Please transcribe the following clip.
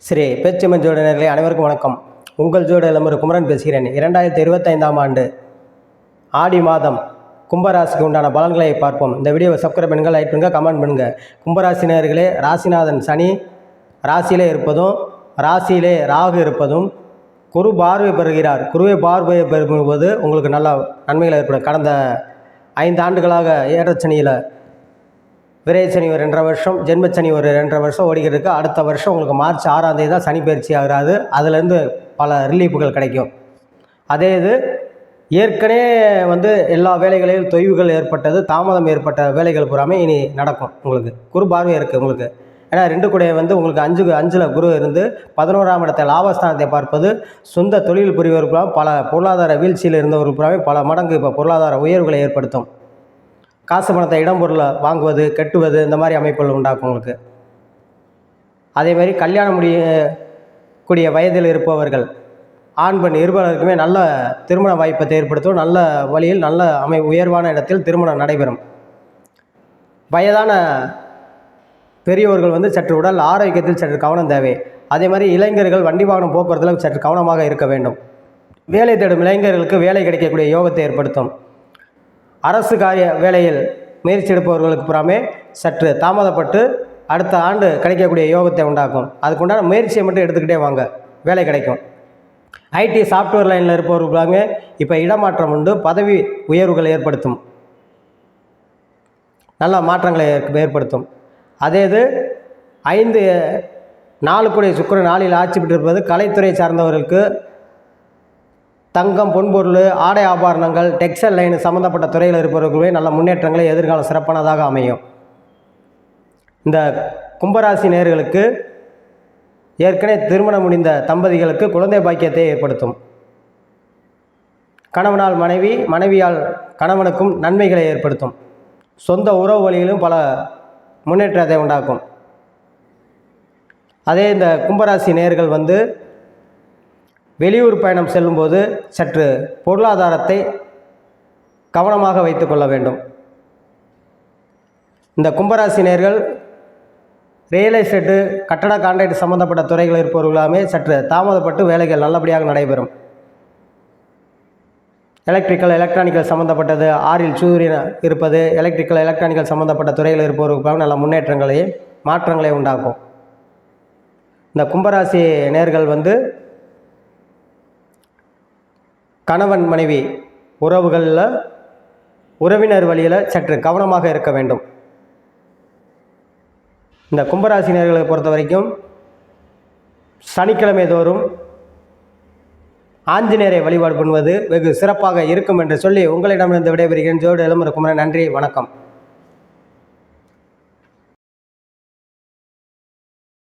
ஸ்ரீ பேச்சம்மன் ஜோடினர்களே அனைவருக்கும் வணக்கம். உங்கள் ஜோடி இளமர் குமரன் பேசுகிறேன். 2025ஆம் ஆண்டு ஆடி மாதம் கும்பராசிக்கு உண்டான பலன்களை பார்ப்போம். இந்த வீடியோவை சப்ஸ்கிரைப் பண்ணுங்கள், லைக் பண்ணுங்கள், கமெண்ட் பண்ணுங்கள். கும்பராசினியர்களே, ராசிநாதன் சனி ராசியிலே இருப்பதும் ராசியிலே ராகு இருப்பதும் குரு பார்வை பெறுகிறார். குருவை பார்வை பெறும்போது உங்களுக்கு நல்ல நன்மைகள் ஏற்படும். கடந்த 5 ஆண்டுகளாக ஏற்றச்சனியில் விரைசனி ஒரு 2.5 வருஷம், ஜென்மச்சனி ஒரு 2.5 வருஷம் ஓடிக்கிறதுக்கு. அடுத்த வருஷம் உங்களுக்கு மார்ச் 6ஆம் தேதி தான் சனி பயிற்சி ஆகிறாது. அதுலேருந்து பல ரிலீஃபுகள் கிடைக்கும். அதே இது ஏற்கனவே எல்லா வேலைகளிலும் தொய்வுகள் ஏற்பட்டது, தாமதம் ஏற்பட்ட வேலைகள் பூராமே இனி நடக்கும். உங்களுக்கு குரு பார்வை இருக்குது உங்களுக்கு. ஏன்னா 2 கூட உங்களுக்கு 5ல் குரு இருந்து 11ஆம் இடத்தை லாபஸ்தானத்தை பார்ப்பது. சொந்த தொழில் புரிவர்களும் பல பொருளாதார வீழ்ச்சியில் இருந்தவர்களுமே பல மடங்கு இப்போ பொருளாதார உயர்வுகளை ஏற்படுத்தும். காசு பணத்தை இடம் பொருளை வாங்குவது, கட்டுவது, இந்த மாதிரி அமைப்புகள் உண்டாக்கும் உங்களுக்கு. அதேமாதிரி கல்யாணம் முடியக்கூடிய வயதில் இருப்பவர்கள் ஆண் பெண் இருவருக்குமே நல்ல திருமண வாய்ப்பை ஏற்படுத்தும். நல்ல வழியில் நல்ல உயர்வான இடத்தில் திருமணம் நடைபெறும். வயதான பெரியவர்கள் சற்று உடல் ஆரோக்கியத்தில் சற்று கவனம் தேவை. அதே மாதிரி இளைஞர்கள் வண்டி வாகனம் போக்குவரத்தில் சற்று கவனமாக இருக்க வேண்டும். வேலை தேடும் இளைஞர்களுக்கு வேலை கிடைக்கக்கூடிய யோகத்தை ஏற்படுத்தும். அரசு காரிய வேலையில் முயற்சி எடுப்பவர்களுக்கு புறாமே சற்று தாமதப்பட்டு அடுத்த ஆண்டு கிடைக்கக்கூடிய யோகத்தை உண்டாக்கும். அதுக்குண்டான முயற்சியை மட்டும் எடுத்துக்கிட்டே வாங்க, வேலை கிடைக்கும். ஐடி சாஃப்ட்வேர் லைனில் இருப்பவர்களுக்காக இப்போ இடமாற்றம் உண்டு, பதவி உயர்வுகளை ஏற்படுத்தும், நல்ல மாற்றங்களை ஏற்படுத்தும். அதே இது 4 கூடிய சுக்கிரன் 4இல் ஆட்சி பெற்றிருப்பது கலைத்துறை சார்ந்தவர்களுக்கு தங்கம், பொன்பொருள், ஆடை ஆபரணங்கள், டெக்ஸ்டைல் லைன் சம்மந்தப்பட்ட துறையில் இருப்பவர்களுமே நல்ல முன்னேற்றங்களை எதிர்காலம் சிறப்பானதாக அமையும். இந்த கும்பராசி நேயர்களுக்கு ஏற்கனவே திருமணம் முடிந்த தம்பதிகளுக்கு குழந்தை பாக்கியத்தை ஏற்படுத்தும். கணவனால் மனைவி, மனைவியால் கணவனுக்கும் நன்மைகளை ஏற்படுத்தும். சொந்த உறவு வழியிலும் பல முன்னேற்றத்தை உண்டாக்கும். அதே இந்த கும்பராசி நேயர்கள் வெளியூர் பயணம் செல்லும்போது சற்று பொருளாதாரத்தை கவனமாக வைத்து கொள்ள வேண்டும். இந்த கும்பராசினியர்கள் ரியல் எஸ்டேட்டு, கட்டட கான்ட்ராக்ட் சம்பந்தப்பட்ட துறைகள் இருப்பவர்களாமே சற்று தாமதப்பட்டு வேலைகள் நல்லபடியாக நடைபெறும். எலக்ட்ரிக்கல், எலக்ட்ரானிக்கல் சம்மந்தப்பட்டது, 6இல் சூரியன் இருப்பது, எலக்ட்ரிக்கல், எலக்ட்ரானிக்கல் சம்மந்தப்பட்ட துறைகள் இருப்பவர்களுக்காக நல்ல முன்னேற்றங்களையும் மாற்றங்களை உண்டாக்கும். இந்த கும்பராசி நேர்கள் கணவன் மனைவி உறவுகளில் உறவினர் வழியில் சற்று கவனமாக இருக்க வேண்டும். இந்த கும்பராசினியர்களை பொறுத்த வரைக்கும் சனிக்கிழமை தோறும் ஆஞ்சநேயரை வழிபாடு பண்ணுவது வெகு சிறப்பாக இருக்கும் என்று சொல்லி உங்களிடமிருந்து விடைபெறுகிறேன். ஜோடி இளமர் குமரன். நன்றி, வணக்கம்.